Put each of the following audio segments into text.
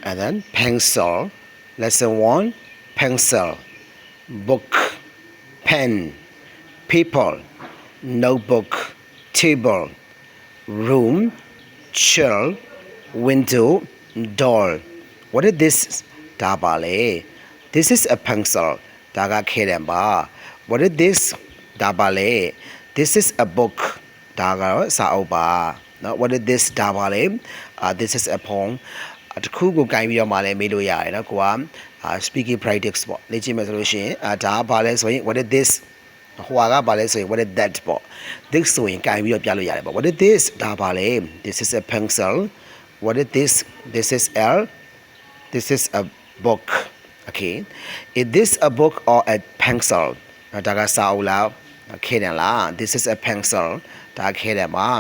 and then pencil. Lesson 1, pencil. Book, pen, people, notebook, table, room, chair, window, door. What is this? Dabale. This is a pencil. Daga keremba. What is this? Dabale. This is a book. Daga saoba. Now, what is this? Dabale. This is a poem. တခုကိုကြိုင်ပြီးတော့မှလည်းမေးလို့ရတယ်နော်ကိုက speaking practice ပေါ့လေ့ကျင့်မယ်ဆိုလို့ရှိရင်ဒါကဘာလဲဆိုရင် what is this ဟိုကဘာလဲဆိုရင် what is that ပေါ့ this ဆိုရင်ကြိုင်ပြီးတော့ပြလို့ရတယ်ပေါ့ what is this ဒါဘာလဲ this is a pencil what is this this is a book okay is this a book or a pencil ဒါကစာအုပ်လားခဲတယ်လား this is a pencil ဒါခဲတယ်မှာ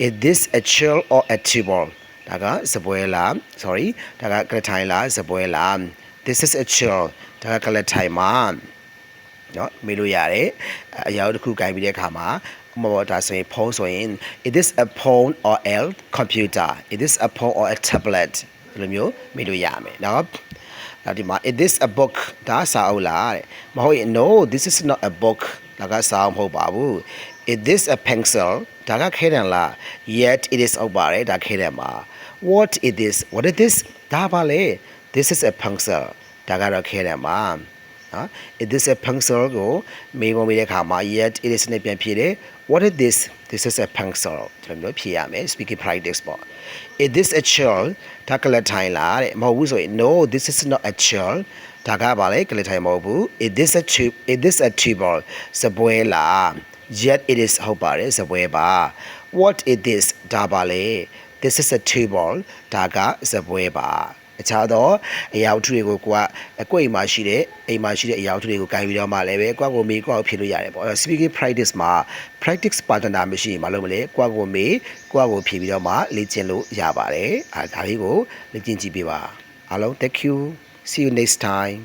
is this a chair or a table ဒါကစပွဲလား sorry ဒါကကလထိုင်လားစပွဲလား this is a chair ဒါကကလထိုင်မှာเนาะမေးလို့ရတယ်အရာတစ်ခုကြိုင်ပြီးတဲ့အခါမှာဥပမာဒါဆိုရင်ဖုန်းဆိုရင် it is a phone or a computer it is a phone or a tablet ဒီလိုမျိုးမေးလို့ရမယ်เนาะဒီမှာ it is a book ဒါစာအုပ်လားတဲ့မဟုတ်ရင် no this is not a book ဒါကစာအုပ်မဟုတ်ပါဘူး it is a pencil ဒါကခဲတယ်လား yet it is ဟုတ်ပါတယ်ဒါခဲတယ်မှာ what is this what is this ဒါပါလေ this is a pencil ဒါကတော့ခဲတယ်မှာနော် it is a pencil ကိုမေးခွန်းမေးတဲ့အခါမှာ yet it is နဲ့ပြန်ဖြေတယ် what is this this is a pencil ဒီလိုမျိုးဖြေရမယ် speaking practice ပေါ့ is this a chair ဒါကလည်းထိုင်လားတဲ့မဟုတ်ဘူးဆိုရင် no this is not a chair ဒါကပါလေကလေးထိုင်မဟုတ်ဘူး is this a table စပွဲလား yet it is ဟုတ်ပါတယ်စပွဲပါ what is this ဒါပါလေ this is a table ဒါကစပွဲပါအခြားသောအရာဝတ္ထုတွေကိုကိုကအကွက်အိမ်မှာရှိတဲ့အရာဝတ္ထုတွေကိုကိုင်ပြီးတော့မှလည်းပဲကိုယ့်ကိုမေးကိုယ့်ကိုဖြေလို့ရတယ်ပေါ့ speaking practice မှာ practice partner မရှိရင်မလုပ်မလဲကိုယ့်ကိုမေးကိုယ့်ကိုဖြေပြီးတော့မှလေ့ကျင့်လို့ရပါတယ်ဒါလေးကိုလေ့ကျင့်ကြည့်ပေးပါအားလုံး thank you see you next time